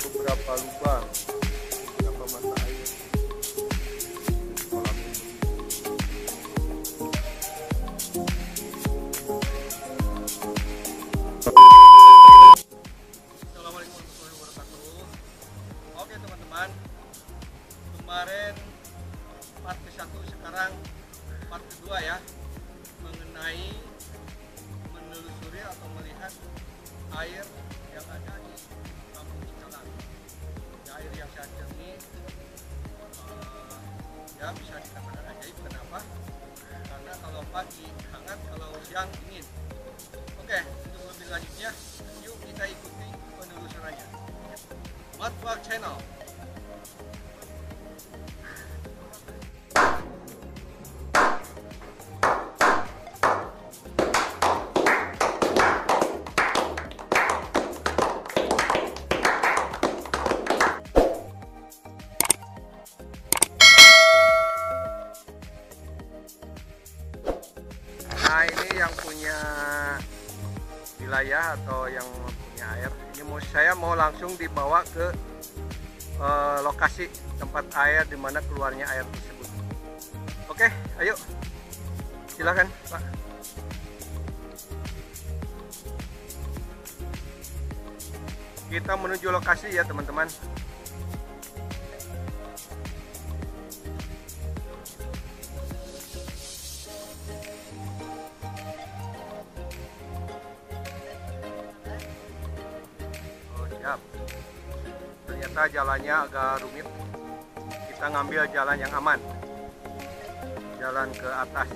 beberapa lubang, beberapa mata air kolam ini. Assalamualaikum warahmatullahi wabarakatuh. Oke teman-teman, kemarin part ke-1, sekarang part kedua ya, mengenai menelusuri atau melihat air yang ada di kampung kita. Ya, air yang sangat jernih, ya bisa dikatakan ajaib. Kenapa? Karena kalau pagi hangat, kalau siang ingin. Oke, untuk lebih lanjutnya, yuk kita ikuti penelusurannya. Bhwa Channel. Nah, ini yang punya wilayah atau yang punya air. Ini saya mau langsung dibawa ke lokasi tempat air di mana keluarnya air tersebut. Oke, ayo. Silakan, Pak. Kita menuju lokasi ya, teman-teman. Ternyata jalannya agak rumit. Kita ngambil jalan yang aman, jalan ke atas.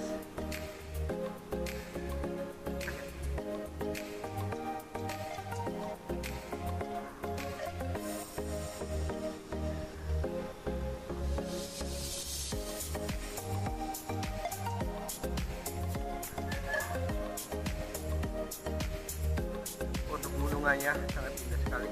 Untuk gunungannya sangat indah sekali.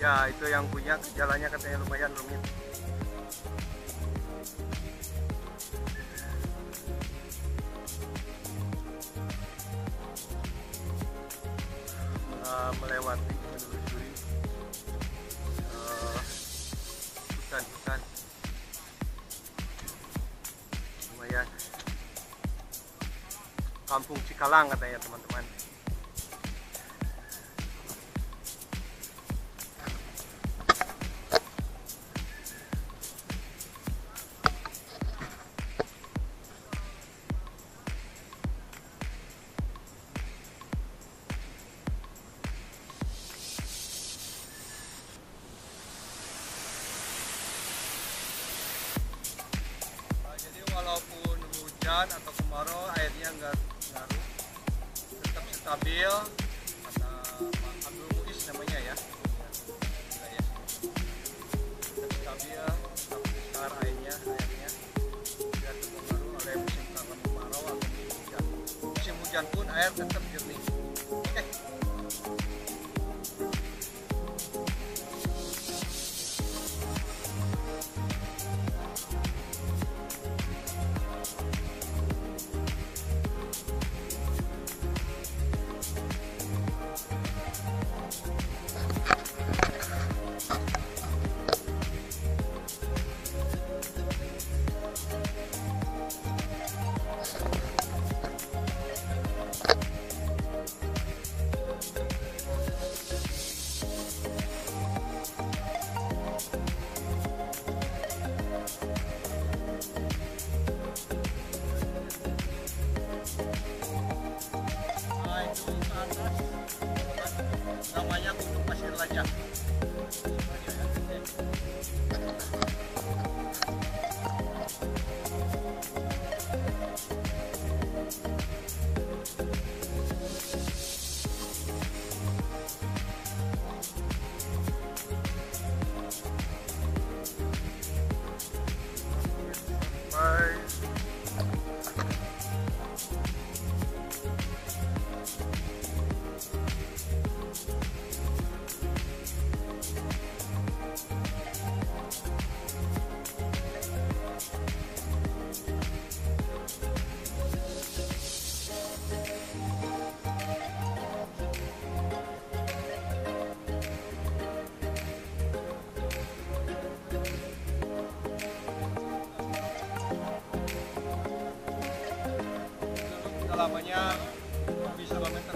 Ya, itu yang punya jalannya katanya lumayan rumit. Melewati, menelusuri hutan-hutan lumayan. Kampung Cikalang katanya teman-teman. Walaupun hujan atau kemarau, airnya nggak ngaruh, tetap stabil. Kata Pak Abdul Muiz namanya ya, tetap stabil, tetap besar airnya tidak terpengaruh oleh musim kemarau atau musim hujan. Musim hujan pun air tetap jernih. Oke. kedalamannya bisa 2 meter.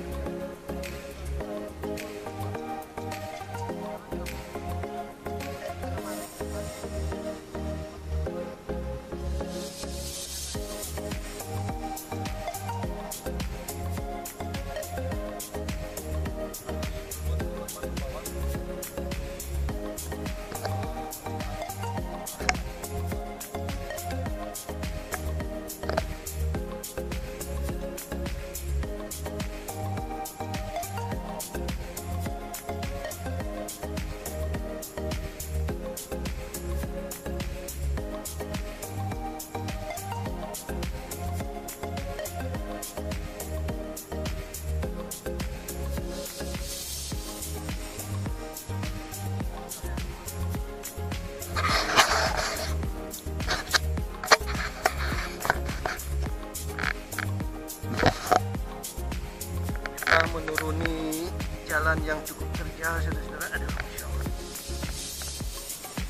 Menuruni jalan yang cukup terjal, saudara-saudara. Aduh, Masya Allah.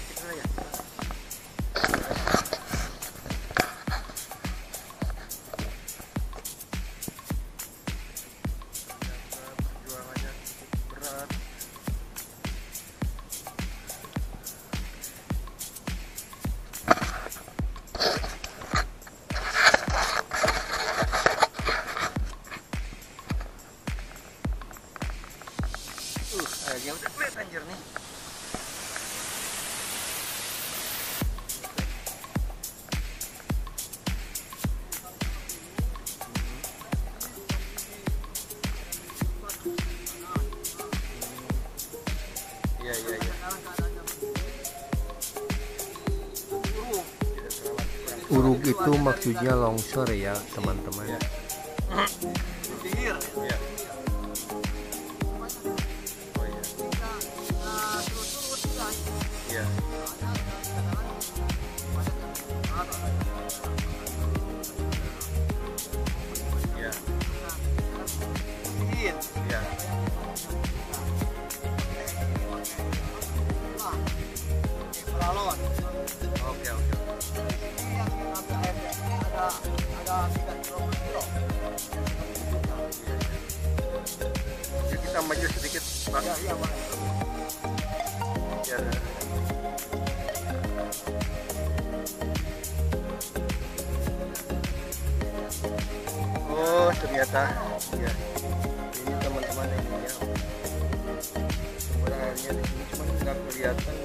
Gimana ya? Perjuangannya cukup berat. Airnya udah kelihatan jernih. Iya. Uruk itu maksudnya longsor ya, teman-teman. Ya. Pinggir. Ya. Iya. Iya. Iya. Oke. Ya, kita maju sedikit, Pak. Iya, Pak. Ya. Oh, ternyata ya. Ini teman-teman ini ya. Sumber airnya di sini cuma nggak kelihatan.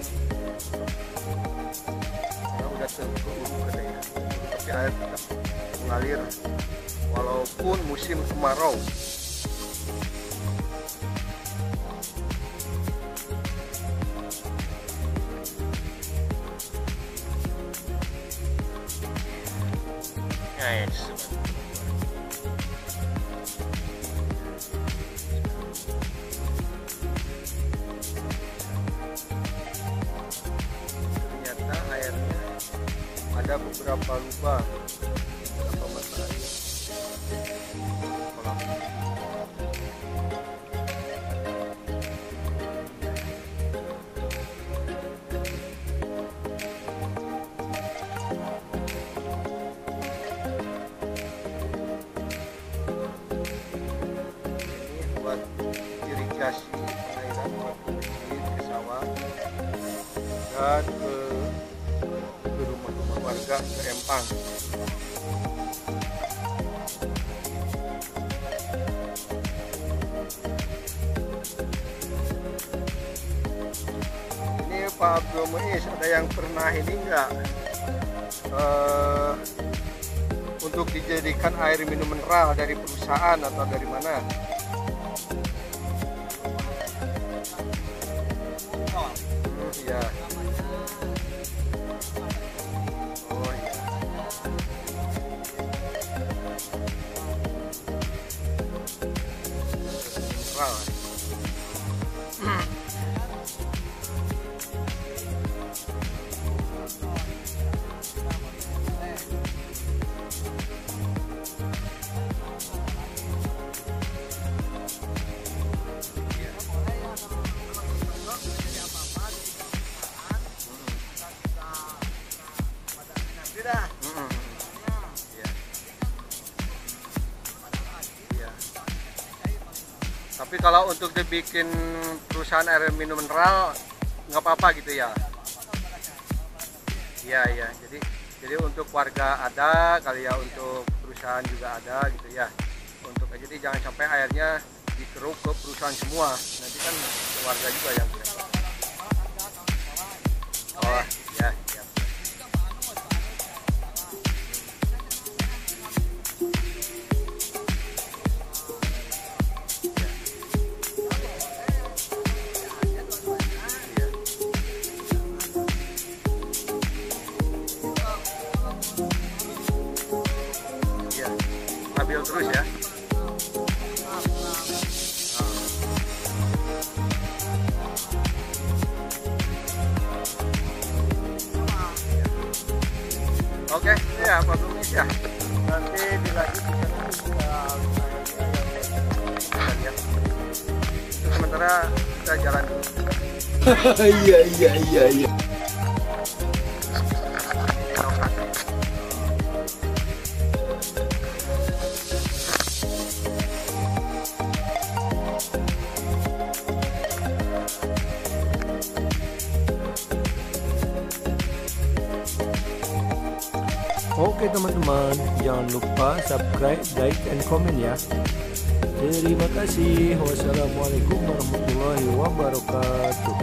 Karena udah terkurung katanya. Tapi air tetap mengalir walaupun musim kemarau. Nice. Ternyata airnya ada beberapa lubang, beberapa mata air. Kolam. Buat irigasi pengairan buat ke sawah dan ke rumah-rumah warga, ke empang. Ini Pak Abdul Muiz, ada yang pernah ini enggak untuk dijadikan air minum mineral dari perusahaan atau dari mana? Ya. Oh iya. Wow. Tapi kalau untuk dibikin perusahaan air minum mineral nggak apa-apa gitu ya. Iya iya. Jadi untuk warga ada kali ya, untuk perusahaan juga ada gitu ya. Jadi jangan sampai airnya dikeruk ke perusahaan semua. Nanti kan warga juga yang kena. Oh ya. Stabil terus ya. Oke, ya Pak Tumis ya. Nanti dilanjut kita lihat. Sementara kita jalan dulu. Iya. Oke teman-teman, jangan lupa subscribe, like, and comment ya. Terima kasih. Wassalamualaikum warahmatullahi wabarakatuh.